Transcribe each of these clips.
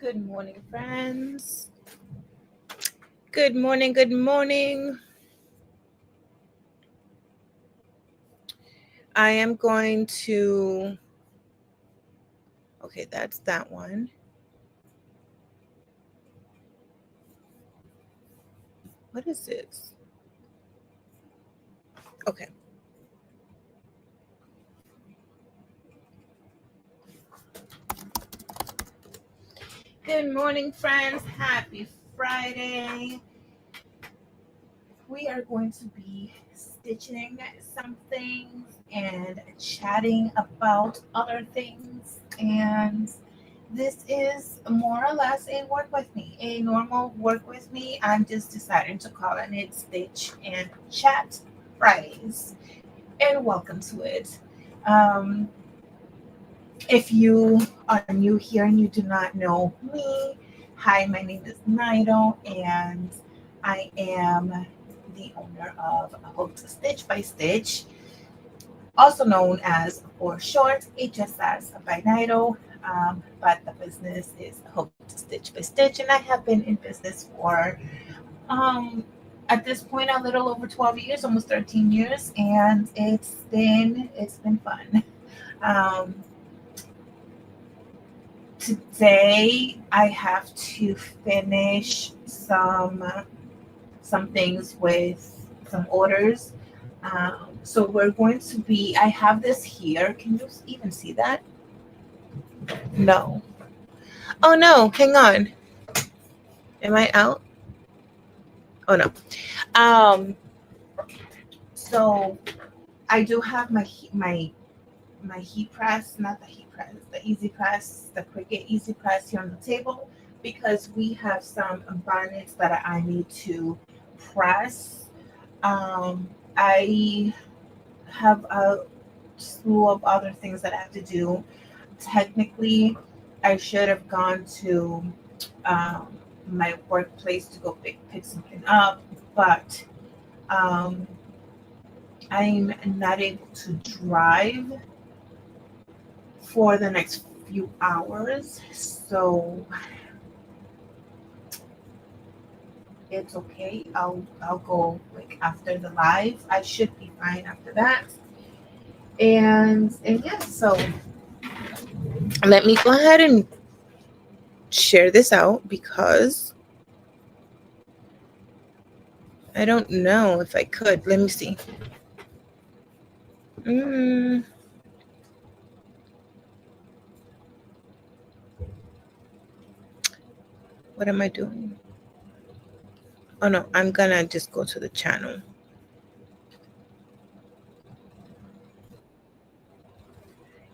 Good morning, friends. Good morning, good morning. I am going to, okay, that's that one. What is this? Okay. Good morning, friends. Happy Friday. We are going to be stitching some things and chatting about other things. And this is more or less a work with me, a normal work with me. I'm just deciding to call it Stitch and Chat Fridays. And welcome to it. Um, if you are new here and you do not know me, hi, my name is NaitOwls, and I am the owner of Hooked Stitch by Stitch, also known as, for short, HSS by NaitOwls. But the business is Hooked Stitch by Stitch, and I have been in business for um, at this point a little over 12 years, almost 13 years, and it's been fun. Um, Today I have to finish some things with some orders. So we're going to be. I have this here. Can you even see that? No. Oh no! Hang on. Am I out? Oh no. Um. So I do have my heat press, not the heat press, the easy press, the Cricut easy press here on the table, because we have some bonnets that I need to press. I have a slew of other things that I have to do. Technically, I should have gone to um, my workplace to go pick something up, but um, I'm not able to drive for the next few hours. So it's okay. I'll go like after the live. I should be fine after that. And yeah, so let me go ahead and share this out because I don't know if I could. Let me see. Mm, what am I doing? Oh no, I'm gonna just go to the channel.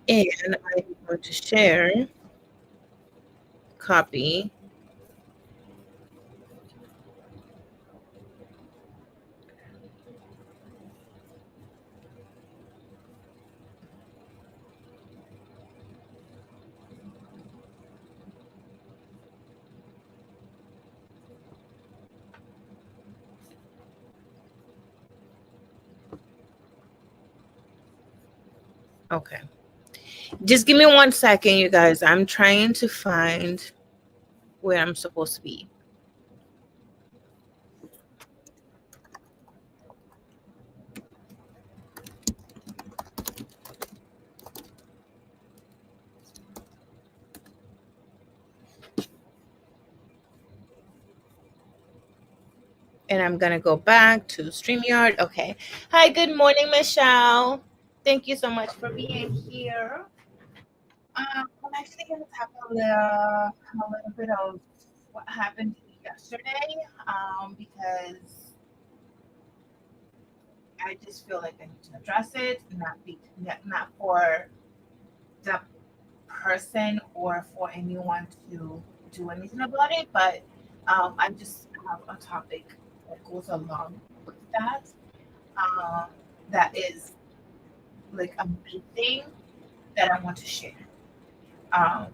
And I'm going to share, copy. Okay. Just give me 1 second, you guys. I'm trying to find where I'm supposed to be. And I'm going to go back to StreamYard. Okay. Hi, good morning, Michelle. Thank you so much for being here. I'm actually going to talk a little bit of what happened yesterday because I just feel like I need to address it, not for the person or for anyone to do anything about it, but I just have a topic that goes along with that. Um, that is like a big thing that I want to share. Um,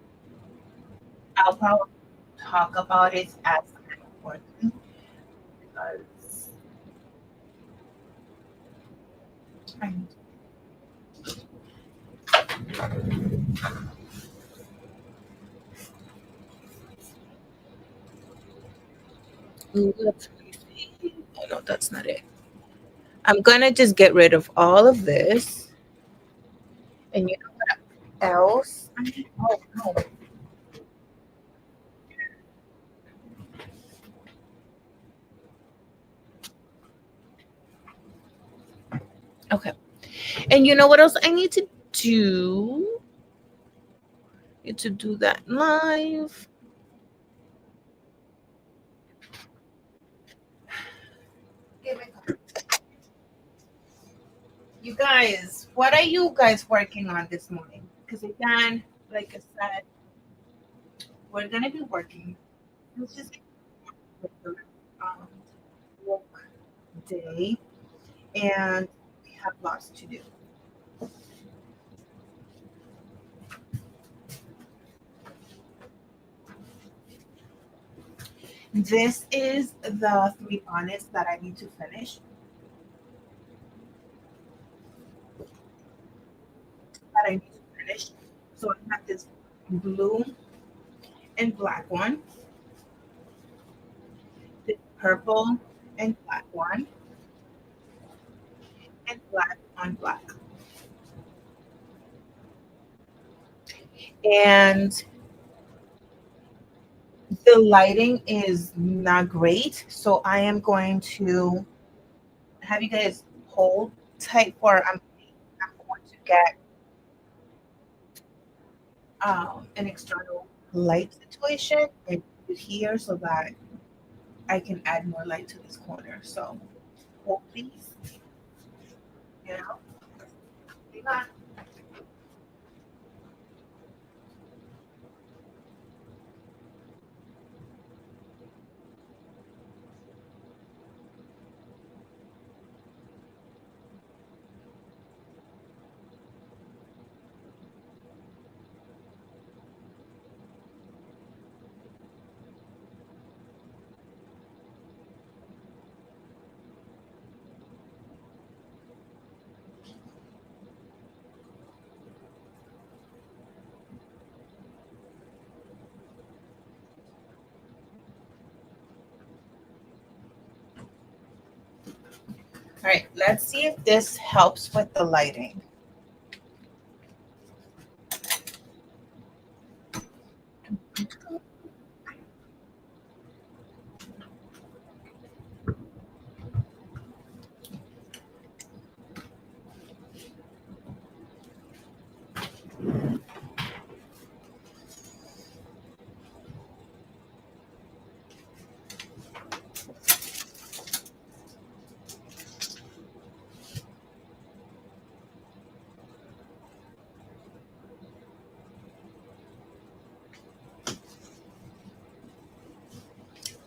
I'll probably talk about it as I'm working because I need Ooh, that's spicy. Oh no, that's not it. I'm gonna just get rid of all of this. And you know what else? Oh no. Okay. And you know what else I need to do? Need to do that live. Give me You guys, what are you guys working on this morning? Because again, like I said, we're gonna be working. It's just a um, work day, and we have lots to do. This is the three bonnets that I need to finish. That I need to finish. So I have this blue and black one, this purple and black one, and black on black. And the lighting is not great, so I am going to have you guys hold tight for I'm going to get an external light situation and put it here so that I can add more light to this corner. So hold please, you know, hang on. All right, let's see if this helps with the lighting.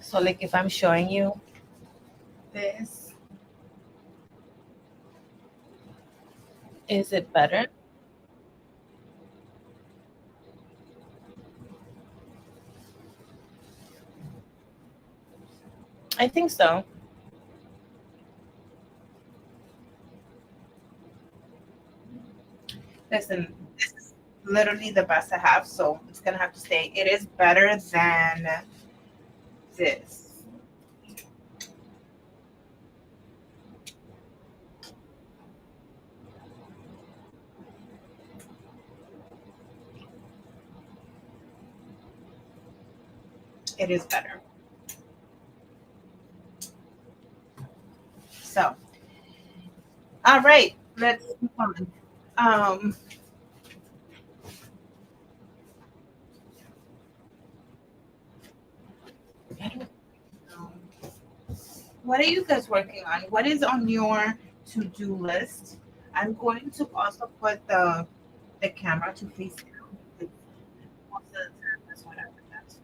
So like if I'm showing you this, is it better? I think so. Listen, this is literally the best I have, so it's gonna have to stay. It is better than this. It is better. So, all right, let's move on. Um, I don't know. What are you guys working on? What is on your to-do list? I'm going to also put the camera to face down. Because most of the time, that's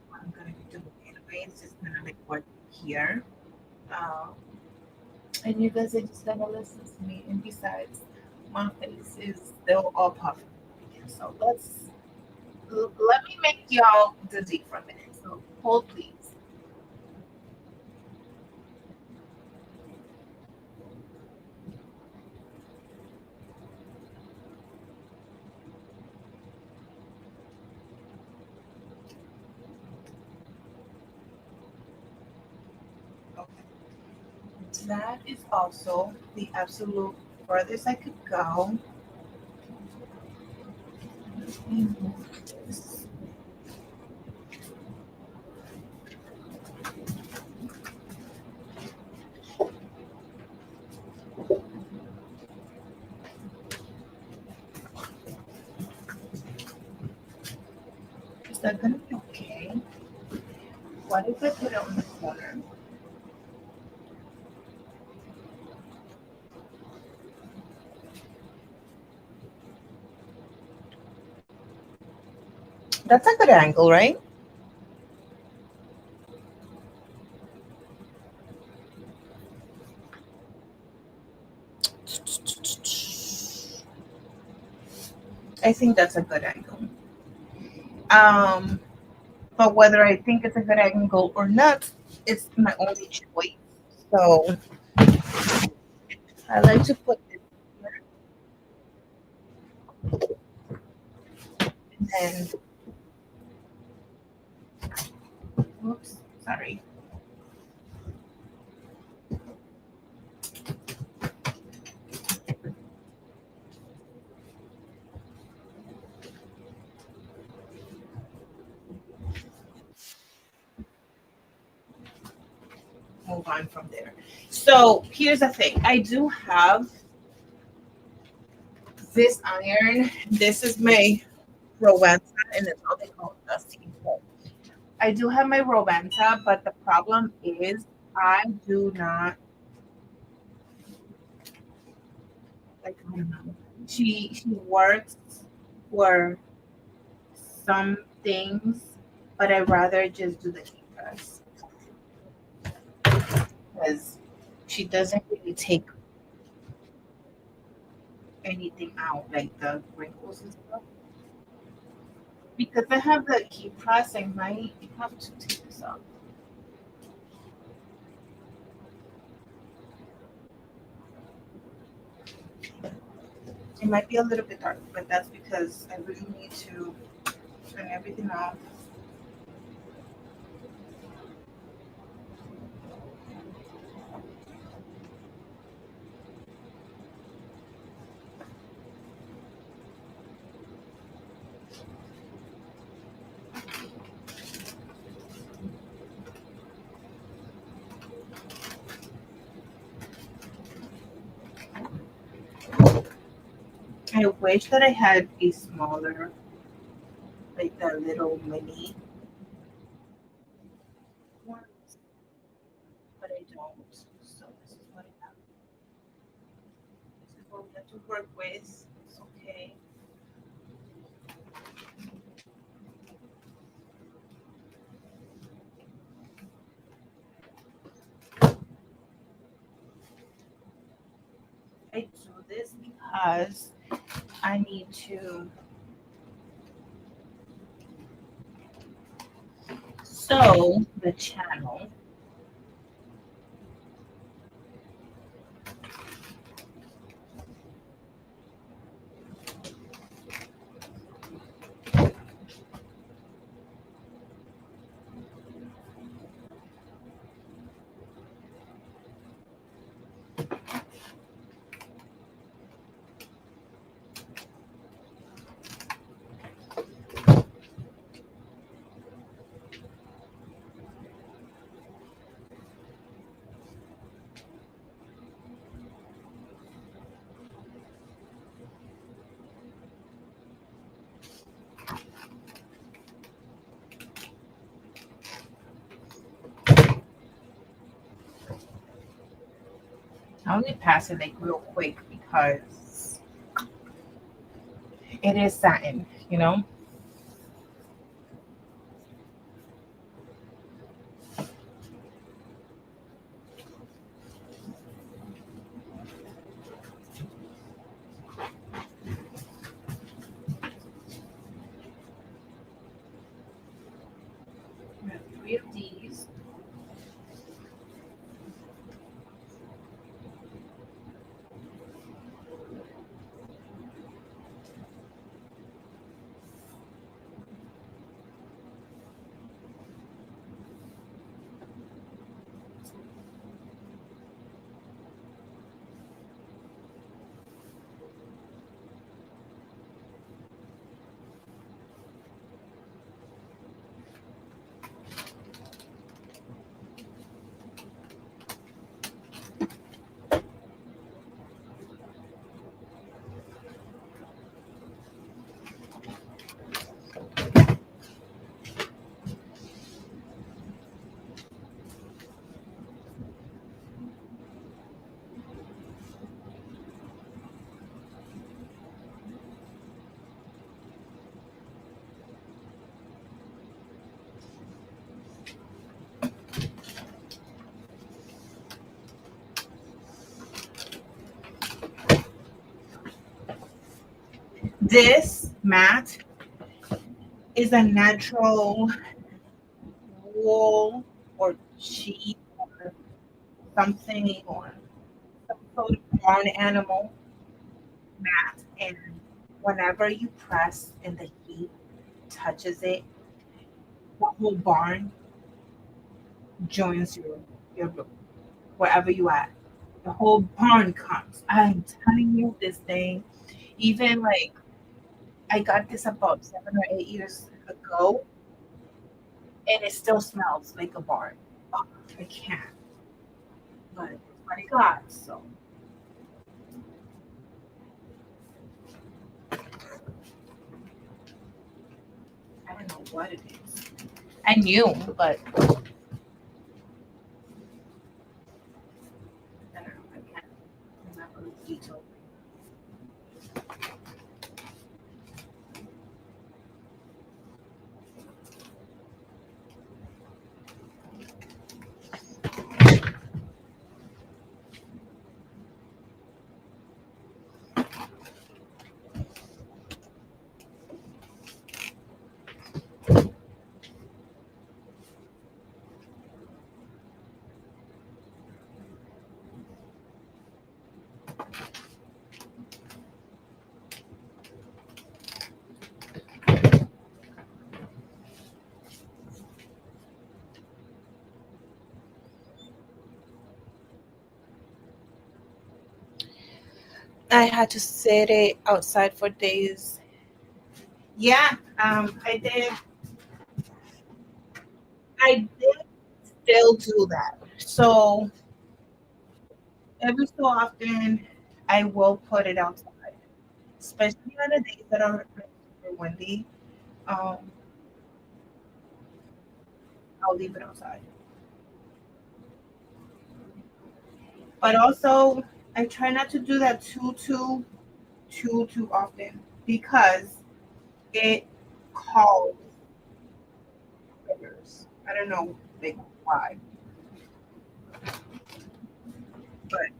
what I'm gonna be doing anyway. It's just gonna like work here. Um, and you guys are just gonna listen to me. And besides, my face is still all puffy. So let me make y'all dizzy for a minute. So hold please. that is also the absolute furthest I could go. Is that gonna be okay? What if I put it on the corner? That's a good angle, right? I think that's a good angle. Um, but whether I think it's a good angle or not, it's my only choice. So I like to put it here and oops, sorry. Move on from there. So here's the thing. I do have this iron. This is my Rowenta, and it's what they call dusty. I do have my Rowenta, but the problem is I do not like. I don't know. She works for some things, but I'd rather just do the heat press because she doesn't really take anything out, like the wrinkles and stuff. Because I have the heat press, I might have to take this off. It might be a little bit dark, but that's because I really need to turn everything off. I wish that I had a smaller, like the little mini ones, but I don't. So this is what I have. This is what we have to work with. It's okay. I do this because I need to sew the channel. I only pass it like real quick because it is satin, you know? I have three of these. This mat is a natural wool or sheep or something or some sort of barn animal mat. And whenever you press and the heat touches it, the whole barn joins your room, wherever you at. The whole barn comes. I'm telling you this thing. Even like I got this about 7 or 8 years ago, and it still smells like a barn. Oh, I can't, but it's what I got. So I don't know what it is. I knew, but I don't know. I can't remember the detail. I had to sit it outside for days. Yeah, I did. I did still do that. So every so often, I will put it outside, especially on the days that are super windy. Um, I'll leave it outside. But also, I try not to do that too often because it calls critters. I don't know like why, but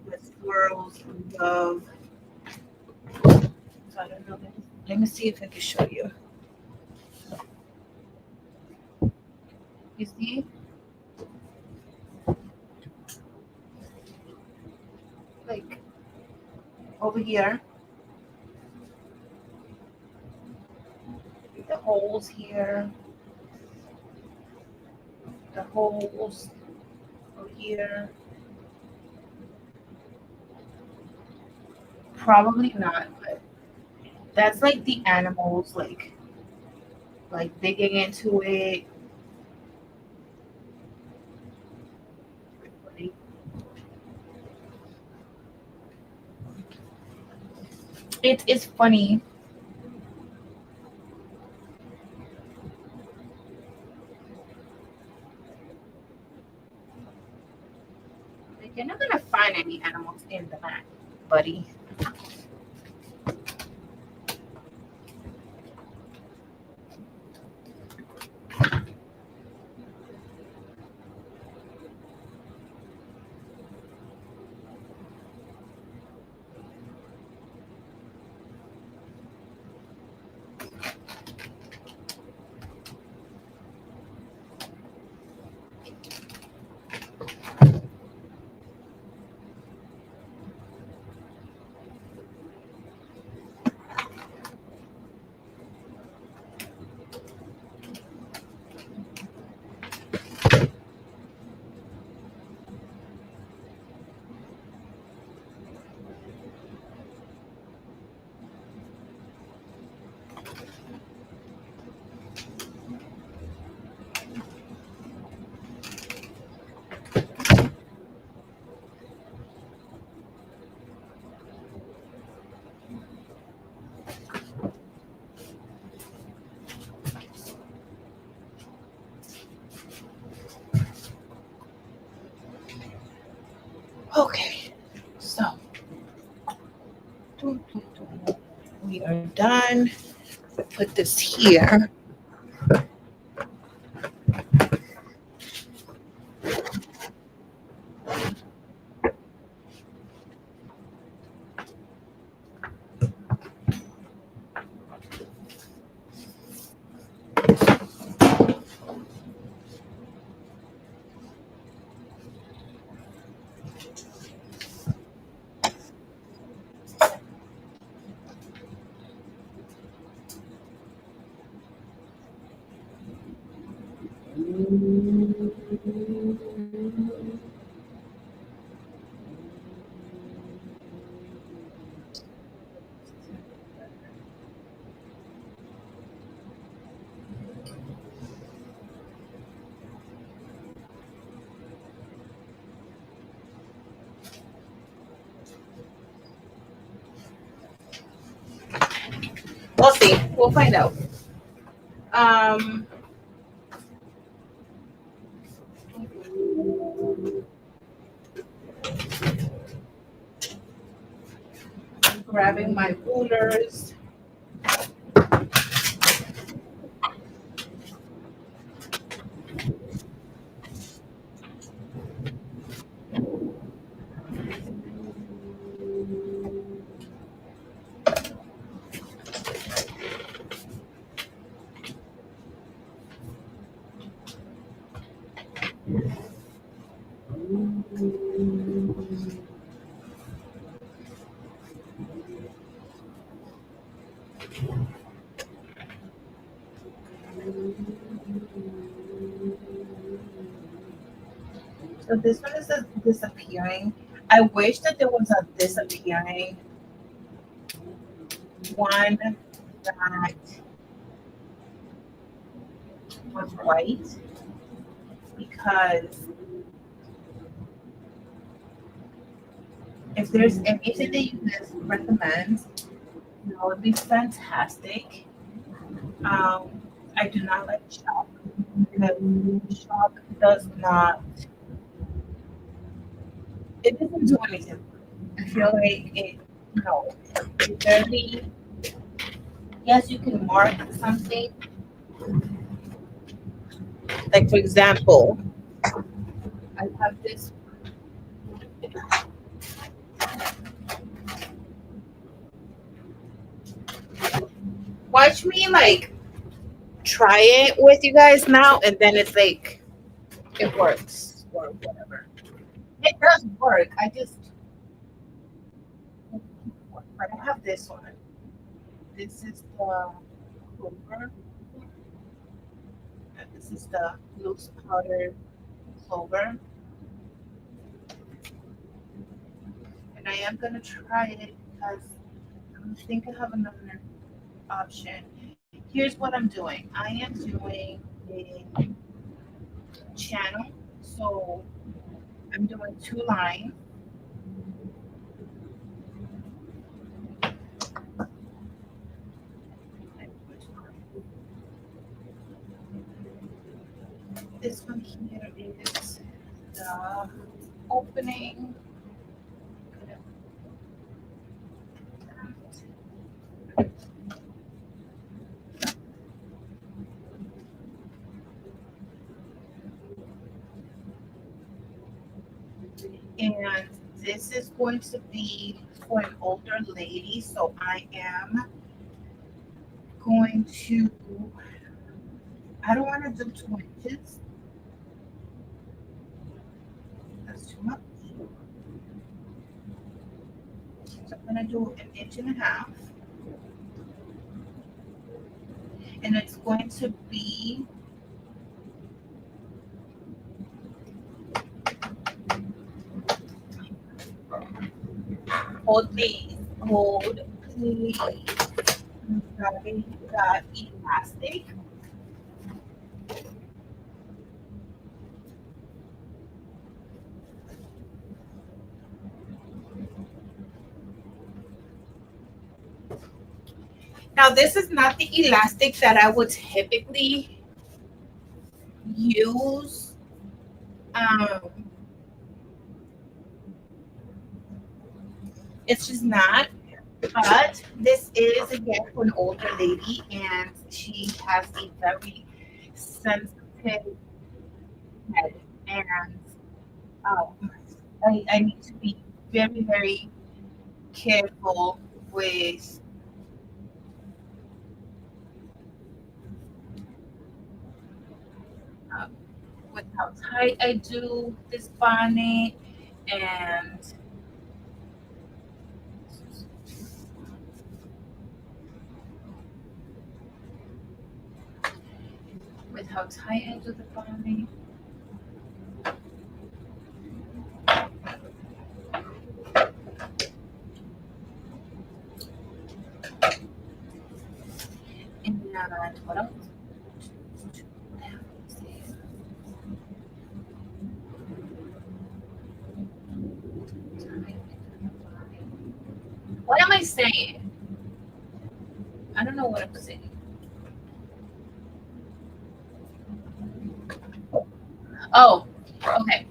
the squirrels love. So I don't know. Let me see if I can show you. You see, like over here, the holes here, the holes over here. Probably not, but that's like the animals like digging into it. It is funny. Like, you're not gonna find any animals in the mat, buddy. Okay, so we are done. Put this here. We'll see. We'll find out. Um, Grabbing my rulers. So this one is disappearing. I wish that there was a disappearing one that was white, because if there's anything that you guys recommend, that would be fantastic. I do not like chalk, because chalk does not, it doesn't do anything. I feel like it, no, it barely, yes, you can mark something. Like, for example, I have this. Watch me like try it with you guys now, and then it's like it works or whatever. It does work. I just, but I have this one. This is the clover. And this is the loose powder clover. And I am gonna try it because I think I have another option. Here's what I'm doing. I am doing a channel. So I'm doing 2 lines. This one here is the opening. And this is going to be for an older lady. So I am going to, I don't want to do 2 inches. That's too much. So I'm going to do 1.5 inches. And it's going to be hold please. Grabbing that elastic. Now this is not the elastic that I would typically use. It's just not. But this is again for an older lady, and she has a very sensitive head, and I need to be very, very careful uh, with how tight I do this bonnet, and with how tight into the body. And what else? What am I saying? I don't know what I'm saying. Oh, okay.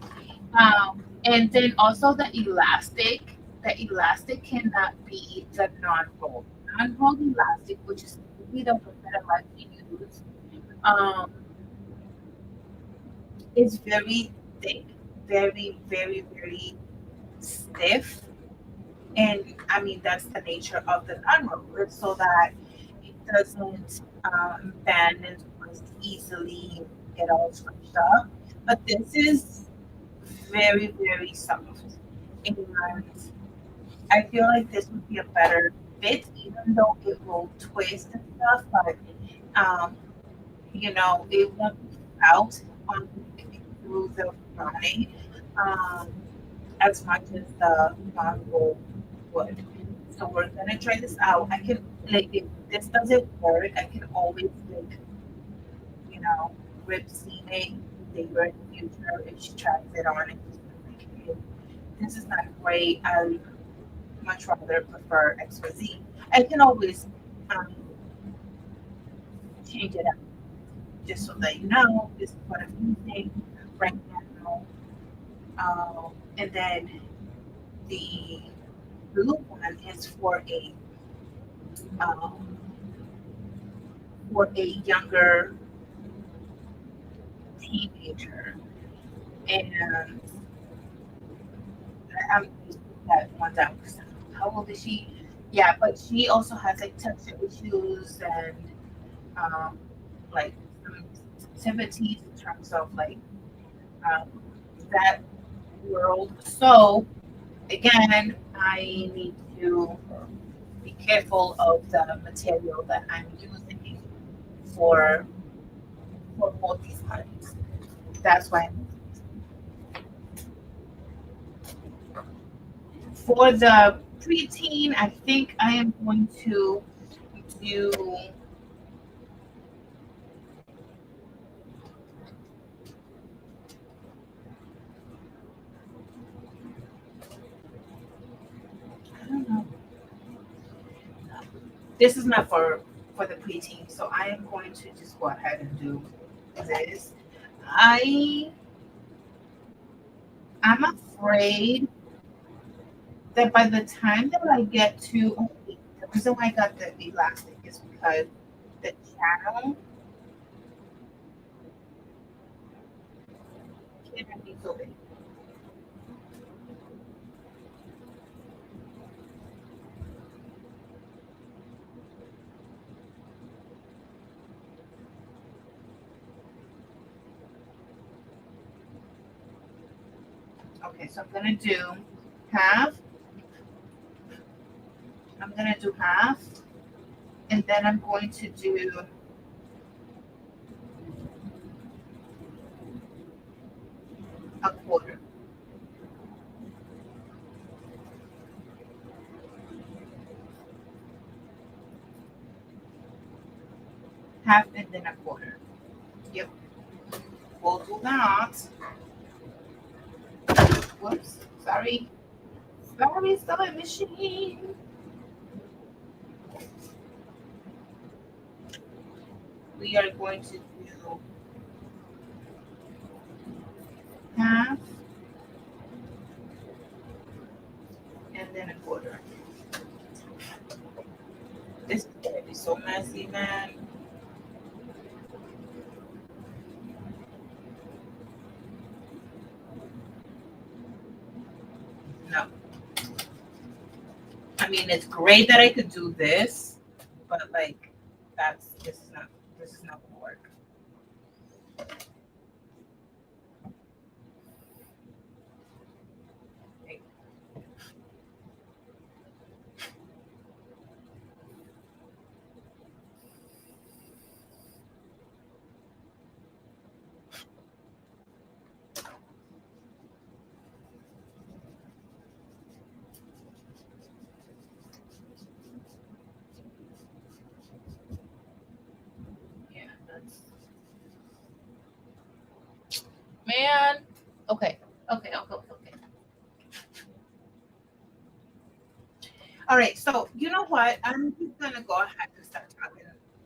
And then also the elastic. The elastic cannot be the non-rolled. Non-rolled elastic, which is really the one that I like to use, um, is very thick, very, very, very stiff. And I mean, that's the nature of the non-rolled, so that it doesn't bend and twist easily, get all scrunched up. But this is very, very soft. And I feel like this would be a better fit, even though it will twist and stuff, but it won't be out on through the body um, as much as the mango would. So we're gonna try this out. I can like if this doesn't work, I can always like rip seam it later in the future if she tries it on and she's like, hey, this is not great. I much rather prefer XYZ. I can always um, change it up just so that you know this is what I'm using right now. And then the blue one is um, for a younger teenager, and I'm that one down. How old is she? Yeah, but she also has like texture issues and um, like some sensitivities in terms of like um, that world. So again, I need to be careful of the material that I'm using for for both these parties. That's why for the preteen, I think I am going to do I don't know. This is not for the preteen, so I am going to just go ahead and do this. I I'm afraid that by the time that I get to the reason why I got the elastic is because the channel can't be so big. Okay, so half. I'm gonna do half, and then I'm going to do a quarter, half, and then a quarter. Yep, we'll do that. Whoops, sorry. Sorry, sewing machine. We are going to do half and then a quarter. This is gonna be so messy, man. No, I mean it's great that I could do this, but like this is not gonna work. Like, Okay. All right. So you know what? I'm just gonna go ahead and start talking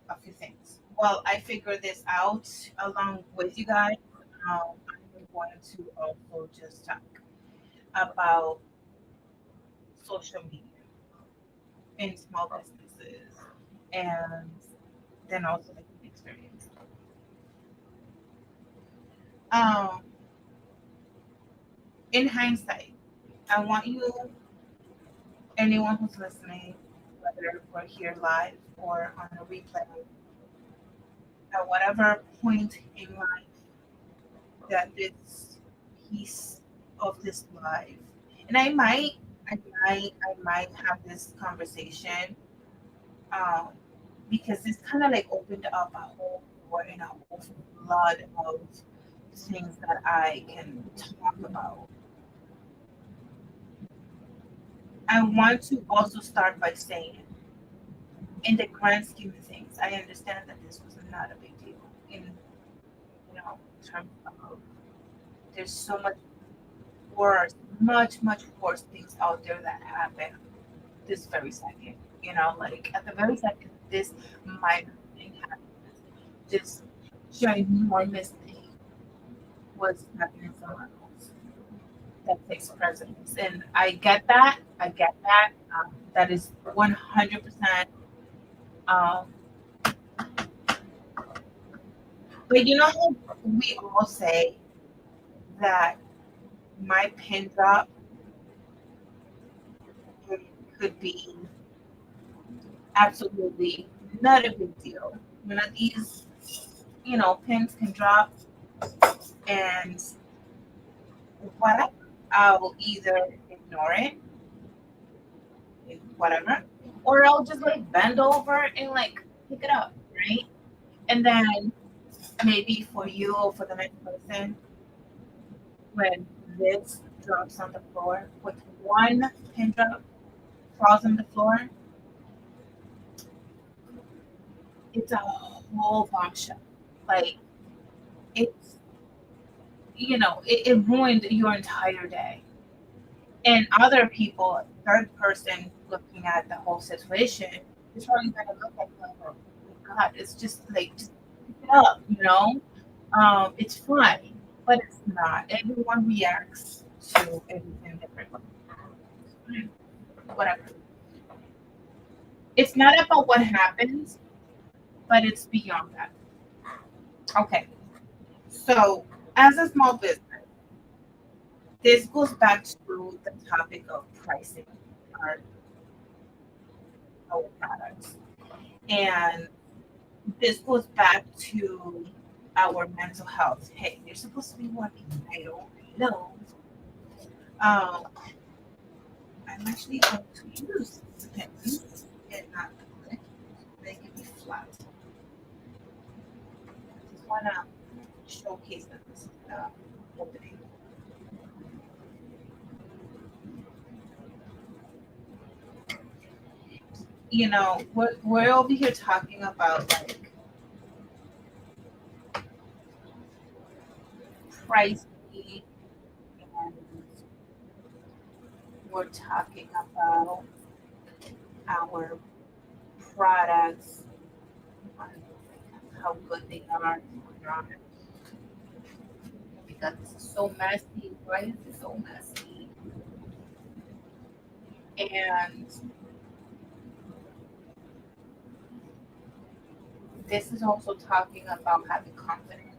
a few things. Well, I figured this out along with you guys. I'm going to also just talk about social media in small businesses, and then also like the experience. Um, in hindsight, I want you, anyone who's listening, whether we're here live or on a replay, at whatever point in life that this piece of this live, and I might have this conversation, um, because this kind of like opened up a whole door and a whole flood of things that I can talk about. I want to also start by saying, in the grand scheme of things, I understand that this was not a big deal. In terms of, there's so much worse, much worse things out there that happen this very second. Like at the very second, this minor thing happens. This ginormous thing was happening somewhere else that takes precedence, and I get that. I get that. That is 100%. Um, but how we all say that my pin drop could be absolutely not a big deal. These, pins can drop, and whatever. I'll either ignore it, whatever, or I'll just like bend over and like pick it up, right? And then maybe for you or for the next person, when this drops on the floor, with one pin drop falls on the floor, it's a whole bombshell. Like it's, it ruined your entire day. And other people, third person looking at the whole situation, is probably going to look at you like, oh my God, it's just like, just pick it up, it's fine, but it's not. Everyone reacts to everything differently. Whatever. It's not about what happens, but it's beyond that. Okay. So, as a small business, this goes back to the topic of pricing our, our products. And this goes back to our mental health. Hey, you're supposed to be working. I don't know. Um, I'm actually going to use pens and not the click. They can be flat. I just want to showcase that this is the opening. We're over here talking about like pricing, and we're talking about our products, how good they are. Because this is so messy. Why is it so messy? And this is also talking about having confidence,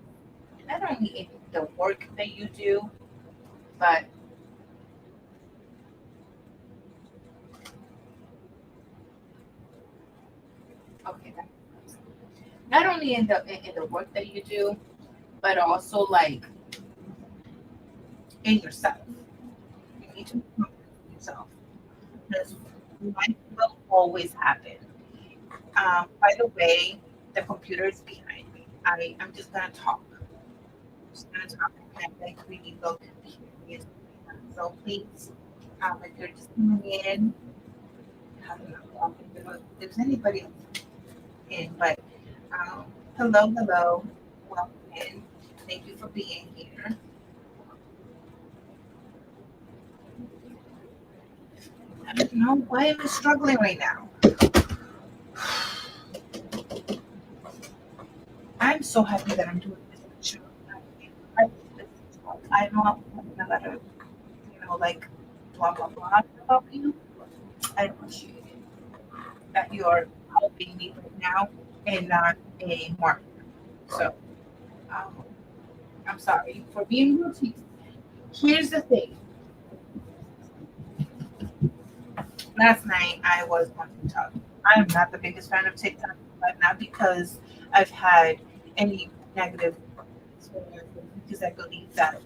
not only in the work that you do, but okay, not only in the work that you do, but also like in yourself. You need to be confident in yourself, because life will always happen. By the way, the computer is behind me. I'm just gonna talk. I'm just gonna talk. I can't like really look here. So please, if you're just coming in, I don't know if there's anybody else in, but hello, welcome in. Thank you for being here. I don't know why am I struggling right now. I'm so happy that I'm doing this show. I, I know I'm gonna let her, like blah blah blah about you. I appreciate it that you're helping me right now and not a mark. So um, I'm sorry for being rude to you. Here's the thing. Last night I was on TikTok. I'm not the biggest fan of TikTok, but not because I've had any negative experiences, because I believe that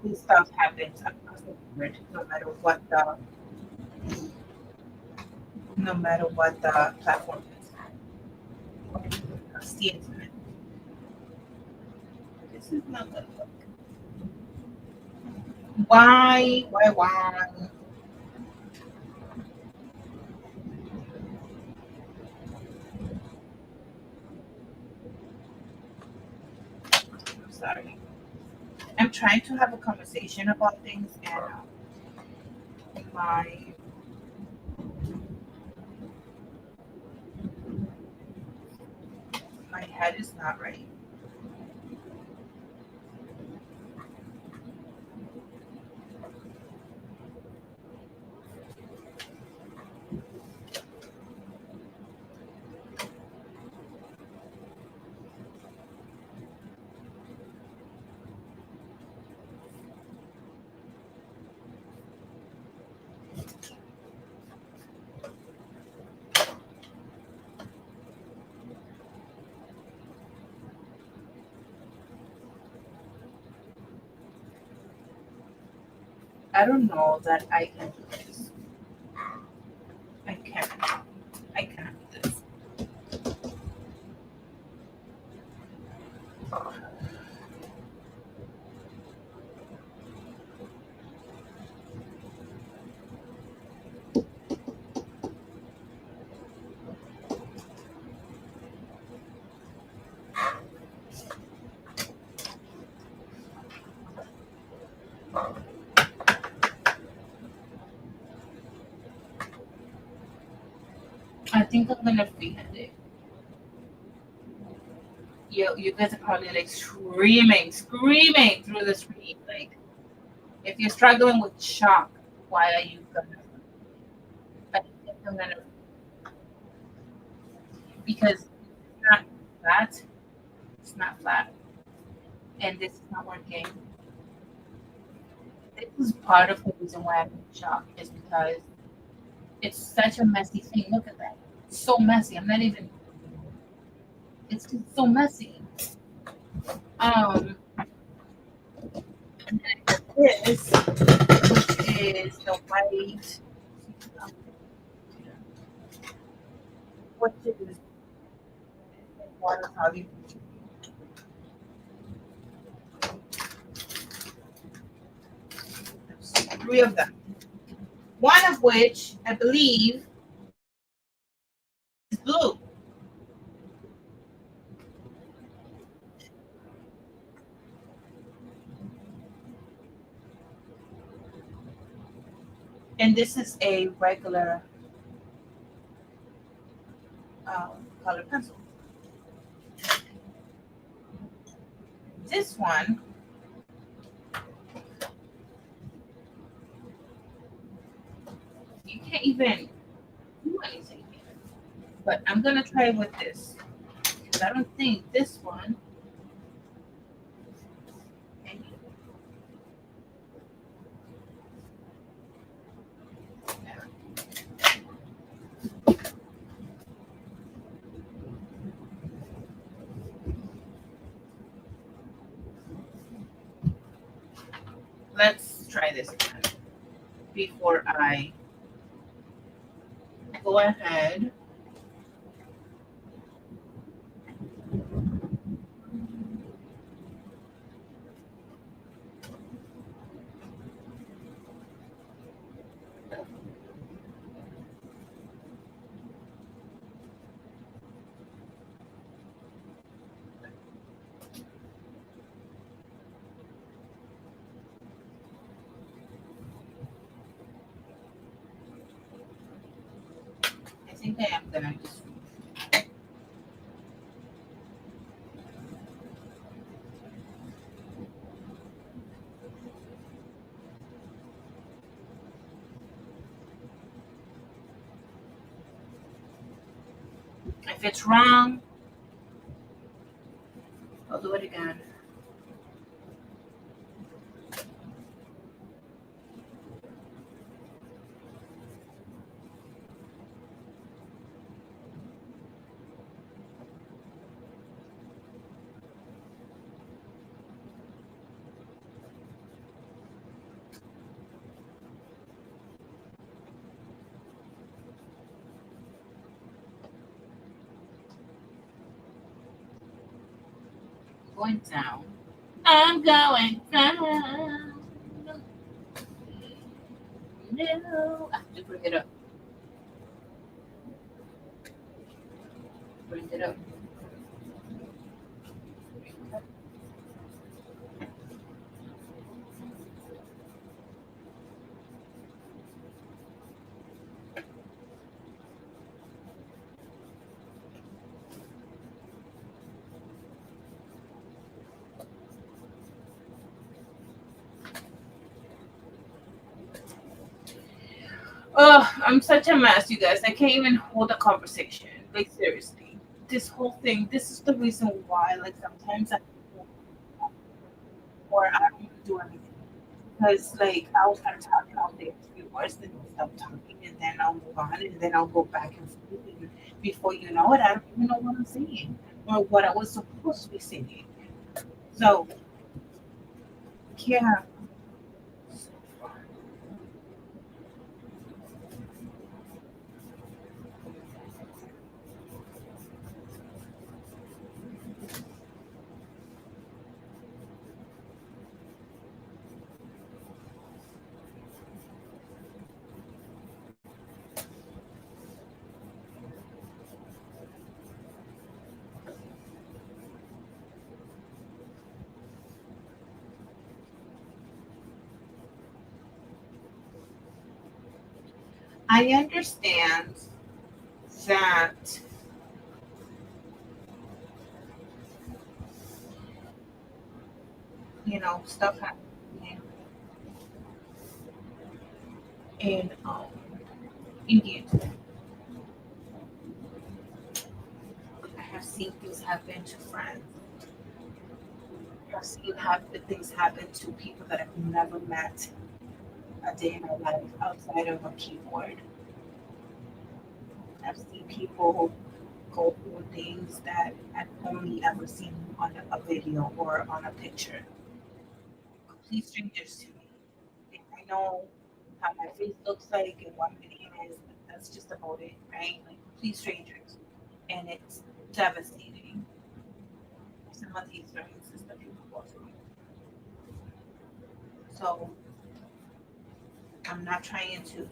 this stuff happens across the board, no matter what the platform is. Across the internet. This is not gonna work. Why? I'm sorry. I'm trying to have a conversation about things, and my my head is not right. I don't know that I can do this. I can't. I can't do this. I think I'm gonna freehand it. You guys are probably like screaming through the screen. Like, if you're struggling with shock, why are you gonna? I think I'm gonna, because it's not flat. It's not flat, and this is not working. This is part of the reason why I'm in shock, is because it's such a messy thing. Look at that. It's so messy. I'm not even. It's just so messy. Um, and then I got this, which is the white, which is water soluble. Three of them. One of which I believe is blue. And this is a regular color pencil. This one, you can't even do anything here. But I'm gonna try with this, because I don't think this one. Okay, let's try this again before I go ahead. think I am gonna just. If it's wrong, I'll do it again. Going down. I'm going down. No, I have to bring it up. Bring it up. Oh, I'm such a mess, you guys. I can't even hold a conversation. Like seriously, this whole thing. This is the reason why. Like sometimes I or I don't even do anything because like I'll start talking all day a few words, then I'll stop talking, and then I'll move on, and then I'll go back and forth. And before you know it, I don't even know what I'm saying or what I was supposed to be saying. So yeah. I understand that stuff happening in India. I have seen things happen to friends. I've seen things happen to people that I've never met a day in my life outside of a keyboard. I've seen people go through things that I've only ever seen on a video or on a picture. Complete strangers to me. Like, I know how my face looks like and what my name is, but that's just about it, right? Like complete strangers. And it's devastating. Some of the experiences that people go through. So I'm not trying to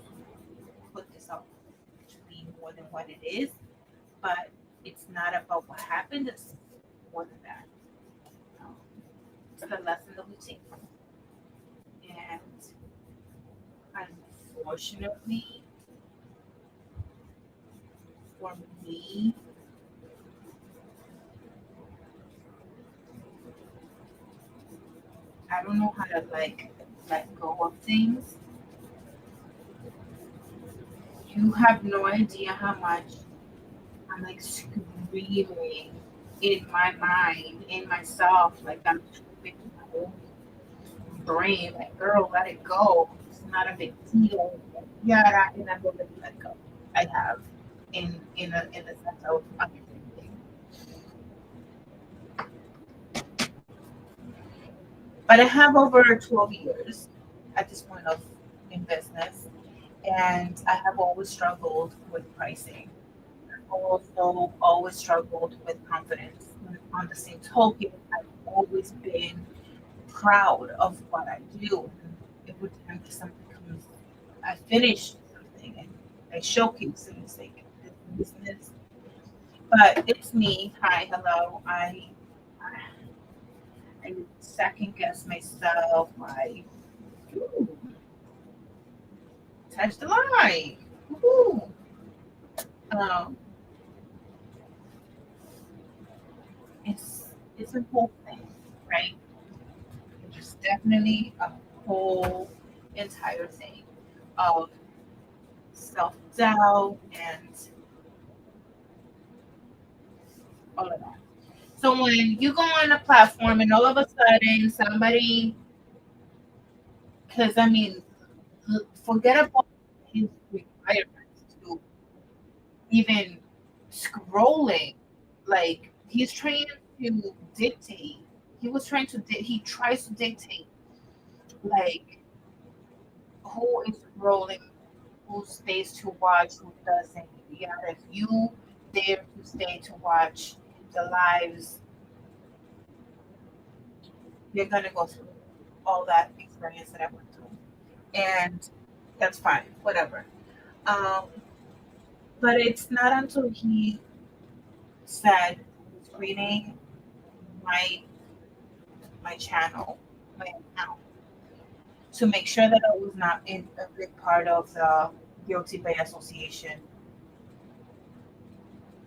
put this up to be more than what it is, but it's not about what happened, it's more than that. Um, it's the lesson that we take from it. And unfortunately, for me, I don't know how to like let go of things. You have no idea how much I'm like screaming in my mind, in myself, like I'm screaming in my own brain, like girl, let it go. It's not a big deal. Yeah, and I've already let go. I have in the sense of understanding. But I have over 12 years at this point of in business, and I have always struggled with pricing. Also always struggled with confidence. On the same token, I've always been proud of what I do. And every time that something comes, I finish something and I showcase it. It's like this business. But it's me. Hi, hello. I second guess myself. I touch the line. Woo. Um, it's a whole thing, right? It's definitely a whole entire thing of self doubt and all of that. So when you go on a platform and all of a sudden somebody, because I mean, forget about his requirements to even scrolling, like he's trying to dictate. He was trying to, he tries to dictate, like who is scrolling, who stays to watch, who doesn't. Yeah, if you dare to stay to watch the lives, you're gonna go through all that experience that I went through, and that's fine, whatever. Um, but it's not until he said he's reading my my channel, my account, to make sure that I was not in a big part of the guilty by association,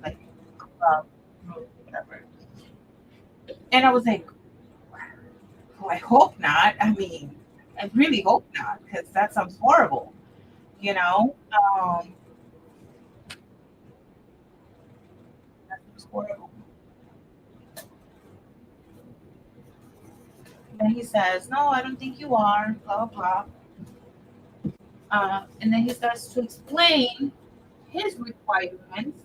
like club, group, whatever. And I was like, oh, I hope not. I mean, I really hope not, because that sounds horrible, you know? That sounds horrible. And then he says, no, I don't think you are, blah, blah, blah. And then he starts to explain his requirements.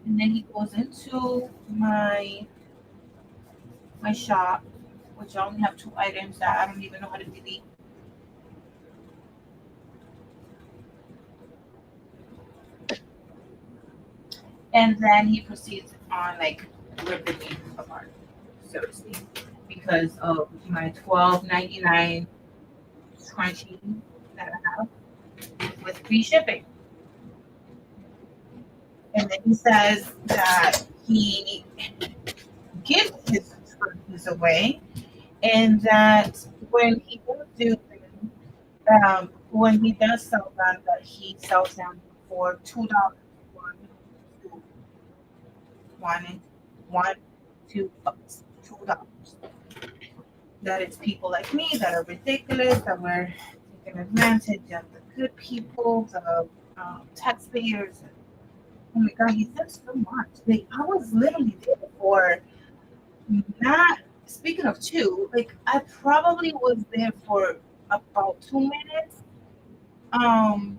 And then he goes into my shop, which I only have two items that I don't even know how to delete. And then he proceeds on like ripping me apart, seriously, because of my 12.99 scrunchie that I have with free shipping. And then he says that he gives his scrunchies away, and that when he does do them, when he does sell them, that he sells them for $2. One, two, one, one, $2, $2. That it's people like me that are ridiculous, that we're taking advantage of the good people, the taxpayers. Oh my God, he said so much. Like, I was literally there for not, speaking of two, like, I probably was there for about 2 minutes. Um,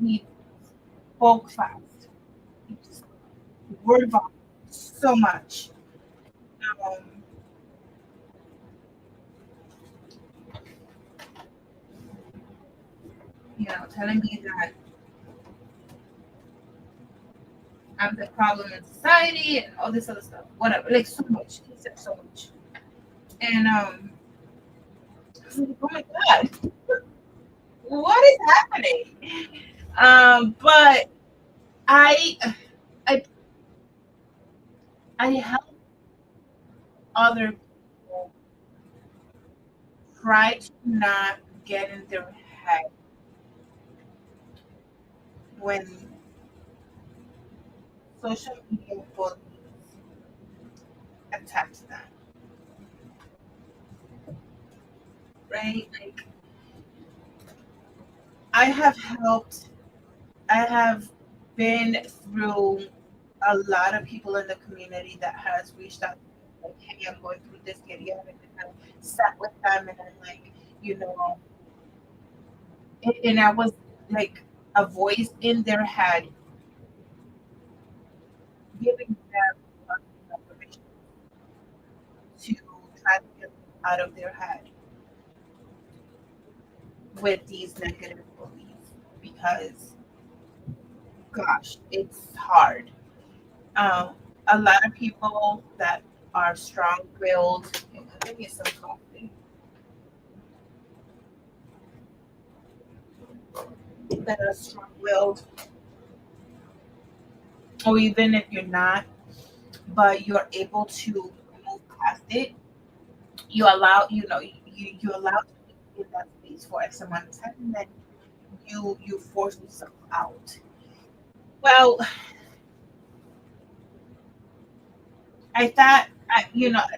he spoke fast. He just word vomit so much. Um, telling me that I'm the problem in society and all this other stuff. Whatever. Like so much. He said so much. And I was like, oh my God, what is happening? But I I I help other people try to not get in their head when social media bullies attack them, right? Like I have helped, I have been through a lot of people in the community that has reached out to me, like, hey, I'm going through this, get and I sat with them and I'm like, you know, and I was like a voice in their head giving them information to try to get out of their head with these negative beliefs, because gosh, it's hard. Um, a lot of people that are strong-willed, give me some coffee, that are strong-willed, or even if you're not, but you're able to move past it, you allow, you allow. in that space for X amount of time, and then you force yourself out. Well, I thought,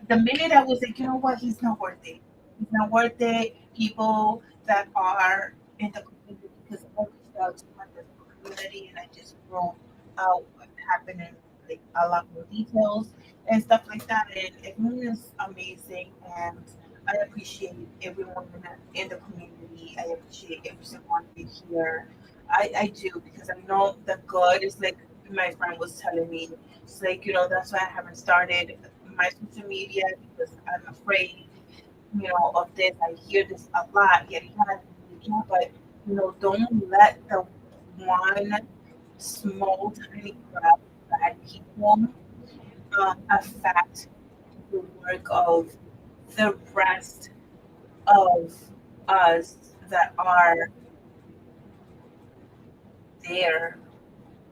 the minute I was like, you know what, he's not worth it. He's not worth it. People that are in the community, because I reached out to members of the community and I just wrote out what happened and like a lot more details and stuff like that. And everyone is amazing, and I appreciate everyone in the community. I appreciate every single one of you here. I do, because I know the good is like my friend was telling me, it's like, that's why I haven't started my social media, because I'm afraid, of this. I hear this a lot, but, don't let the one small, tiny crowd of bad people affect the work of the rest of us that are there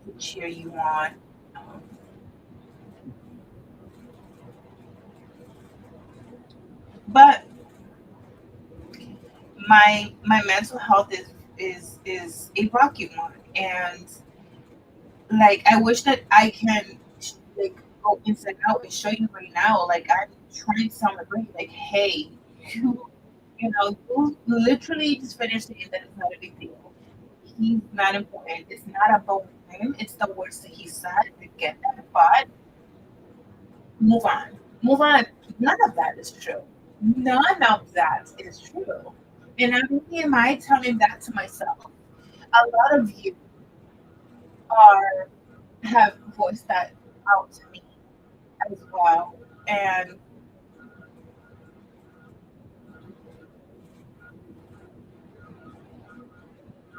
to cheer you on. Um, but my mental health is a rocky one, and like I wish that I can like go inside out and show you right now, like I'm trying to sound great, like, hey, you you literally just finished saying that it's not a big deal, he's not important, it's not about him, it's the words that he said, I get that, but move on, move on. None of that is true, none of that is true. And I'm only am I telling that to myself. A lot of you are have voiced that out to me as well. And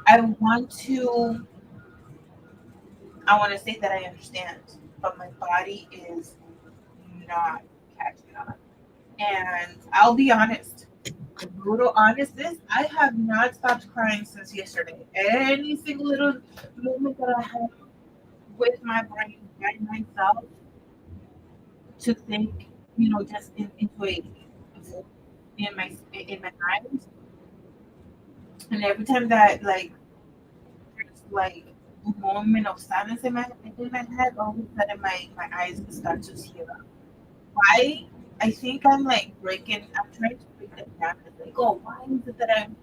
I want to I want to say that I understand, but my body is not catching on. And I'll be honest, the brutal honest is I have not stopped crying since yesterday. Any single little movement that I have with my brain by myself to think, just into a in my eyes. And every time that there's like a moment of silence in my head, all of a sudden my eyes start to tear up. Why? I think I'm like breaking. I'm trying to break that down. It's like, oh, why is it that I'm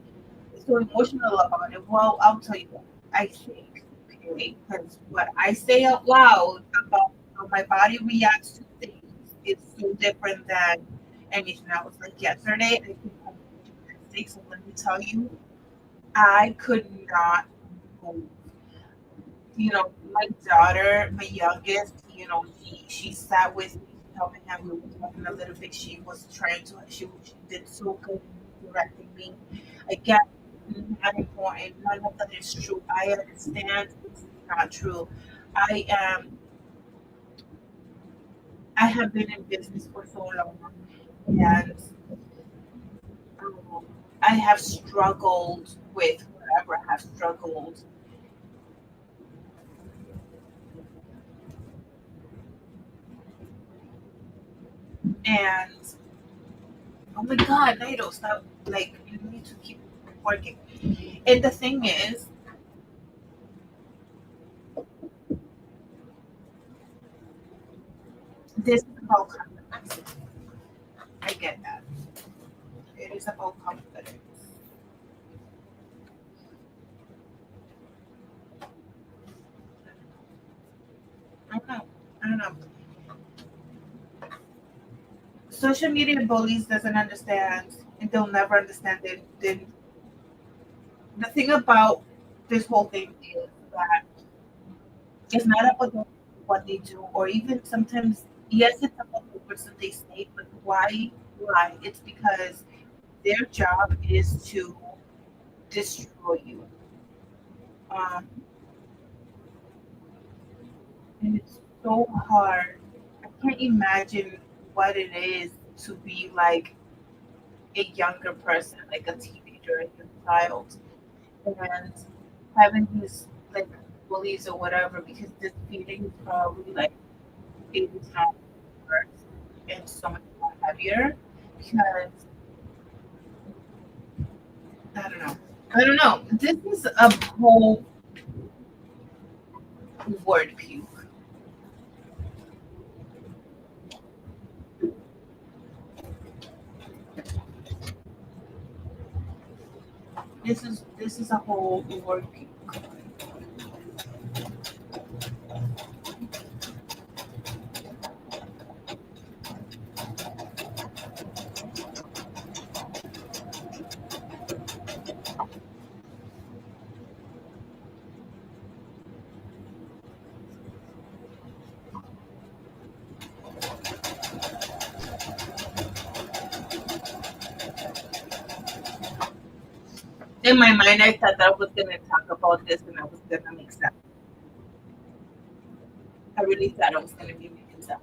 so emotional about it? Well, I'll tell you what I think. Okay, because what I say out loud about how my body reacts to things is so different than anything else. Like yesterday, I think I went to gymnastics, so let me tell you, I could not move. My daughter, my youngest, she sat with me, helping him. We were talking a little bit. She was trying to, she did so good in directing me. Again, not important. None of that is true. I understand it's not true. I am, I have been in business for so long, and um, I have struggled with whatever I have struggled. And oh my God, Naito, stop. Like, you need to keep working. And the thing is, this is about confidence. I get that. It is about confidence. I don't know. I don't know. Social media bullies doesn't understand, and they'll never understand it. Then the thing about this whole thing is that it's not about what they do, or even sometimes, yes, it's about the words that they say, but why? Why? It's because their job is to destroy you. Um, and it's so hard. I can't imagine what it is to be like a younger person, like a teenager, a young child, and having these like bullies or whatever, because this feeling is probably like 80 times worse and so much more heavier because I don't know. I don't know. This is a whole word puke. This is a whole word puke. In my mind, I thought I was gonna talk about this and I was gonna make sense. I really thought I was gonna be making sense.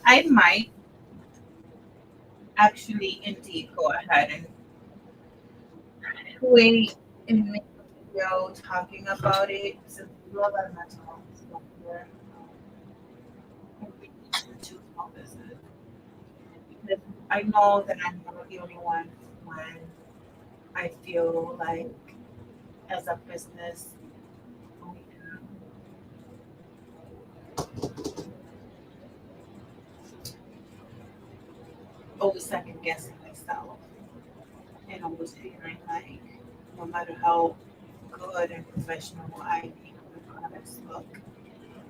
I might actually indeed go ahead and wait and make a video talking about it since we know that mental health is not here. To small business because I know that I'm not the only one when I feel like as a business owner, always second guessing myself and always feeling like no matter how good and professional I make my products look,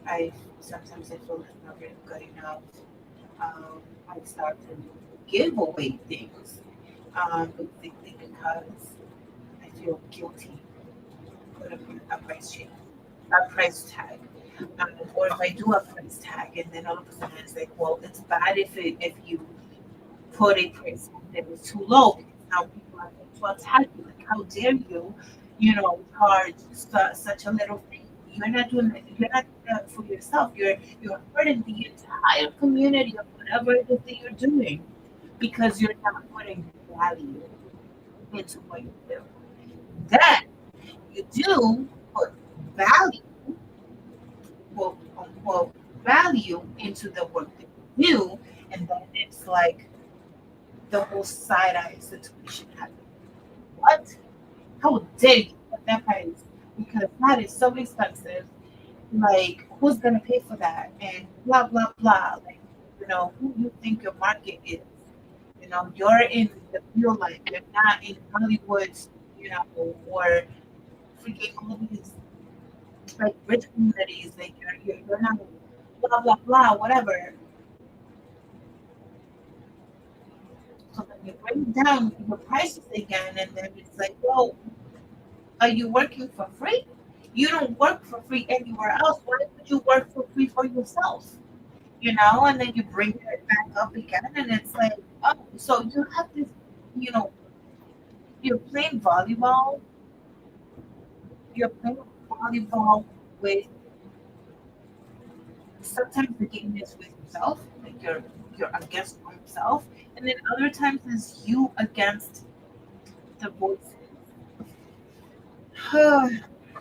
I sometimes I feel it's not really good enough. I start to give away things, basically because I feel guilty. Put a price change, a price tag, or if I do a price tag, and then all of a sudden it's like, well, it's bad if you put a price that was too low because now people are going to attack you. Like, how dare you, charge such a little thing? You're not doing it. You're not doing that for yourself. You're hurting the entire community of whatever it is that you're doing because you're not putting value into what you do. Then you do put value, quote unquote, value into the work that you do, and then it's like the whole side eye situation happens. What? How dare you put that price? Because that is so expensive. Like, who's gonna pay for that? And blah blah blah. Like, who you think your market is. You're in the real life. You're not in Hollywood, or freaking all these like rich communities. Like you're not blah blah blah, whatever. So then you bring down your prices again, and then it's like, well, are you working for free? You don't work for free anywhere else. Why would you work for free for yourself? And then you bring it back up again, and it's like, oh, so you have this, you know, you're playing volleyball. You're playing volleyball with sometimes the game is with yourself, like you're against yourself, and then other times is you against the voices.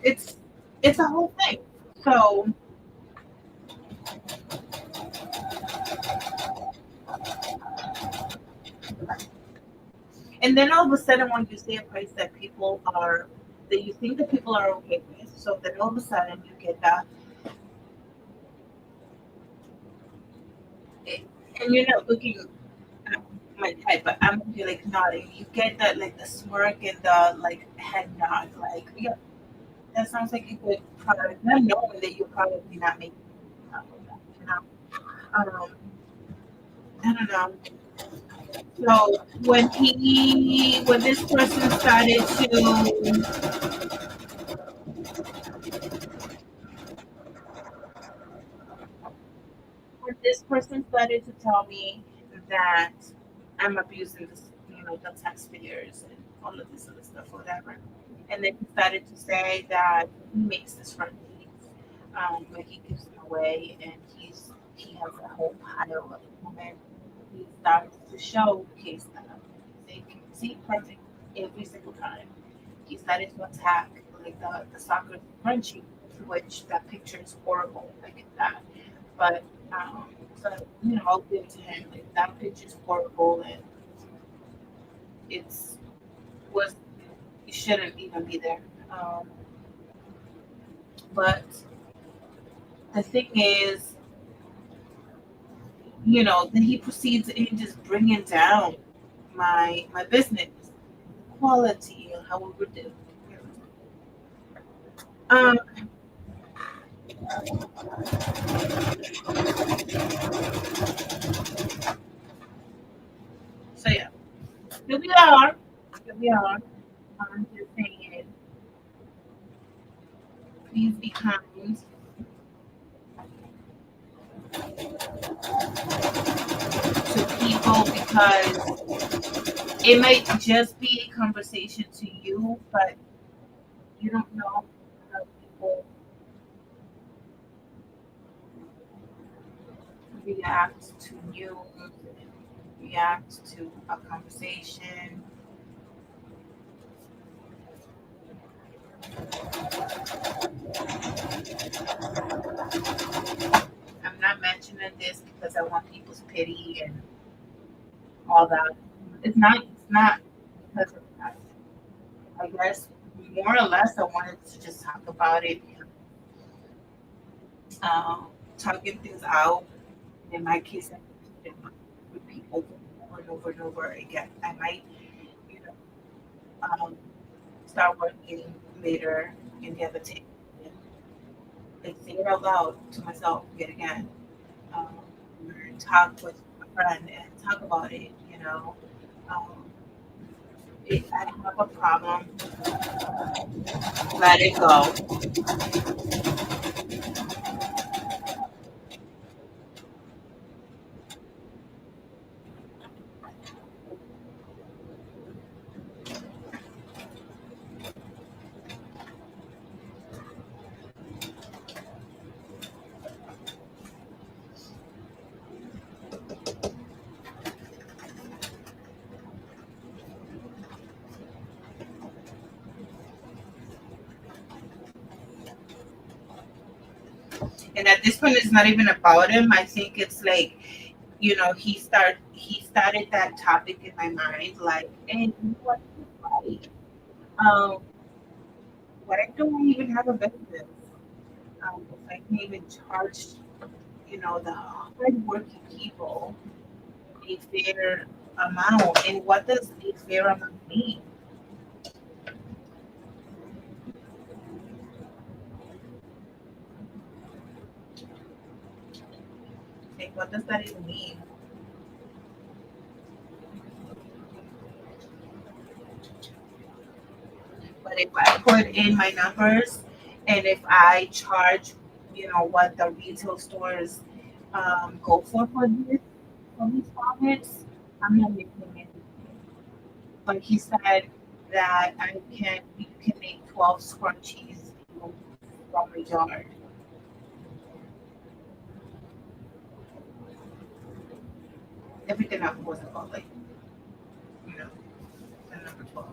it's it's a whole thing. So, and then all of a sudden, when you say a price that people are that you think that people are okay with, so then all of a sudden you get that, and you're not looking at my head, but I'm gonna be like nodding. You get that like the smirk and the like head nod, like yeah, that sounds like a good product. Not knowing that you're probably not making enough of that, you know. Um, I don't know. So when this person started to when this person started to tell me that I'm abusing this, the taxpayers and all of this other stuff, whatever. And then he started to say that he makes this from these, but he gives them away, and he has a whole pile of them. And he starts to showcase them. They can see perfect every single time. He started to attack like the soccer crunchy, which that picture is horrible. I get that, but so I'll give to him like that picture's horrible, and it's was it shouldn't even be there. But the thing is, then he proceeds in just bringing down my business quality and how we were doing. Um. So yeah, here we are. Here we are. I'm just saying, please be kind to people because it might just be a conversation to you, but you don't know how people react to news, react to a conversation. I'm not mentioning this because I want people's pity and all that. It's not because of that. I guess more or less I wanted to just talk about it, talking things out. In my case, I repeat over and over and over again. I might, you know, um, start working later in the other table and like say it out loud to myself yet again. Um, or talk with a friend and talk about it. Um, if I have a problem, let it go. And at this point, it's not even about him. I think it's like, he started that topic in my mind, like, and you know what? He's right. Um, why don't we even have a business? If I can even charge, the hardworking people a fair amount. And what does a fair amount mean? Like, what does that even mean? But if I put in my numbers and if I charge, what the retail stores go for these comments, I'm not making anything. But he said that you can make 12 scrunchies from a yard. everything else was about like, you know, the number 12.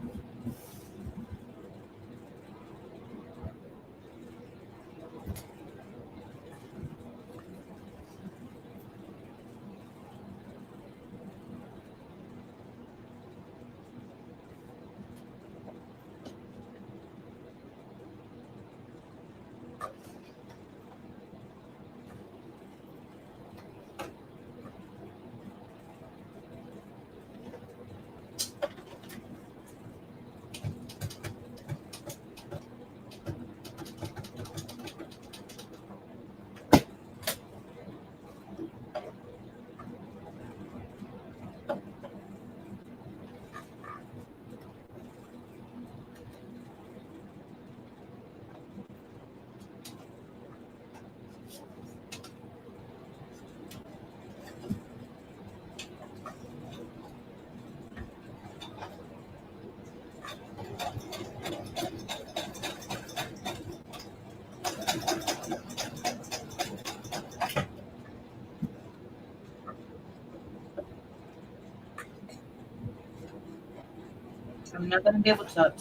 I'm not gonna be able to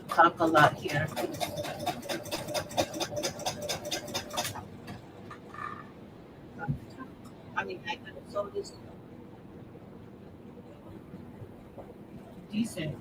talk a lot here. I mean, I could have sold this decent.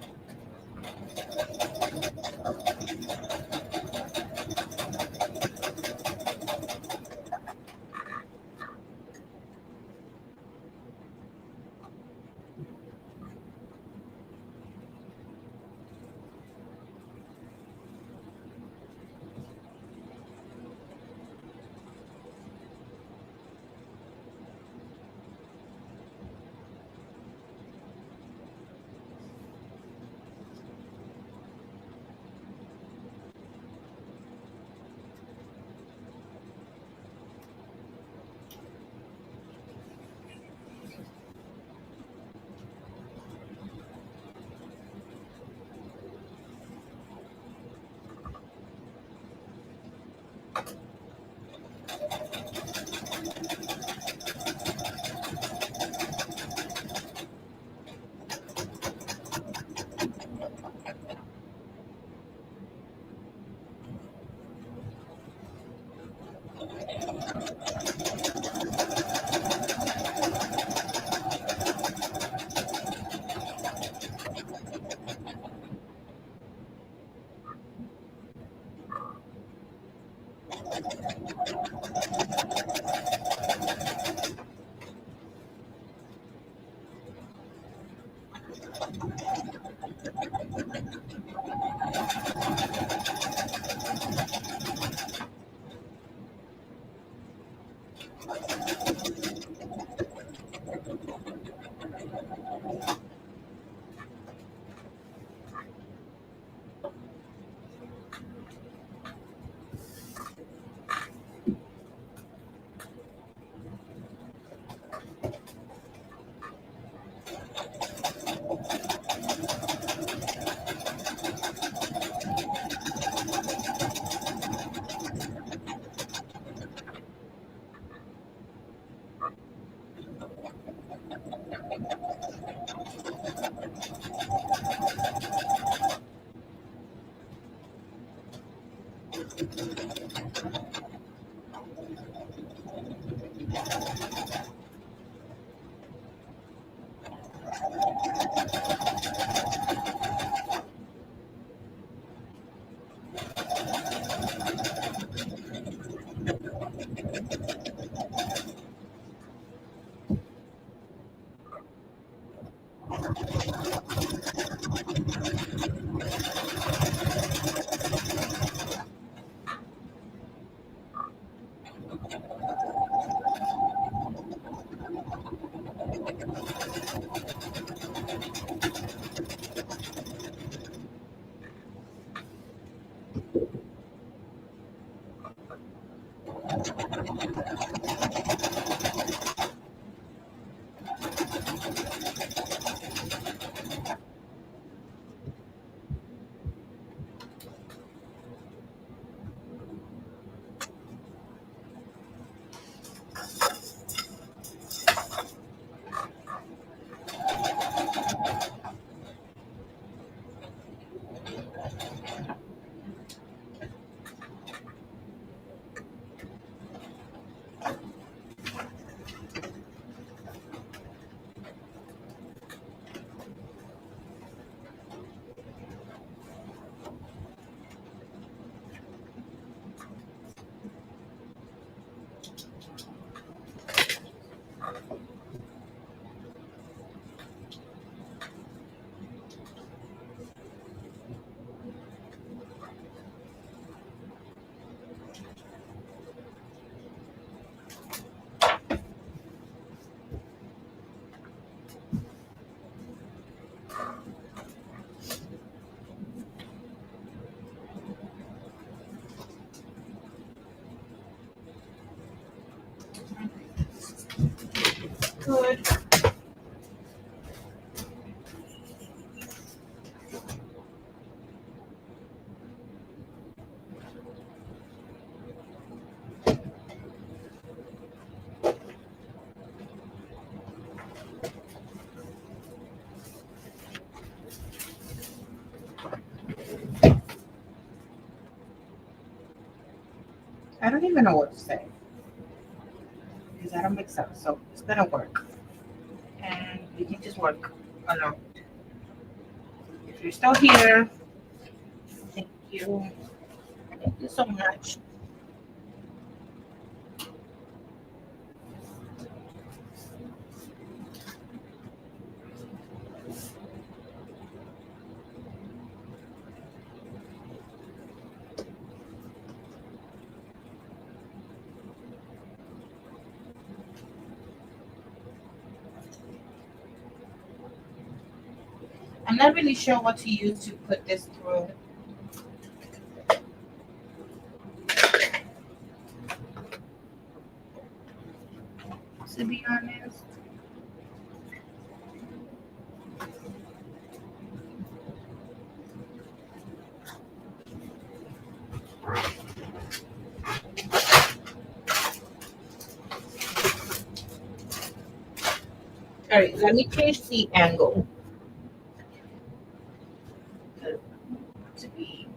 Good. I don't even know what to say because I don't make sense. So it's gonna work, and we can just work along. If you're still here, thank you. Thank you so much. I'm not really sure what to use to put this through. To be honest. All right, let me change the angle to be.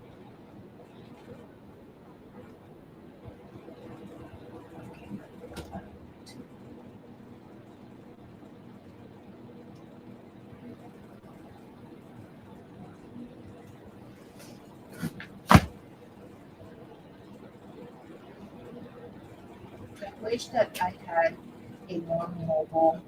I wish that I had a more mobile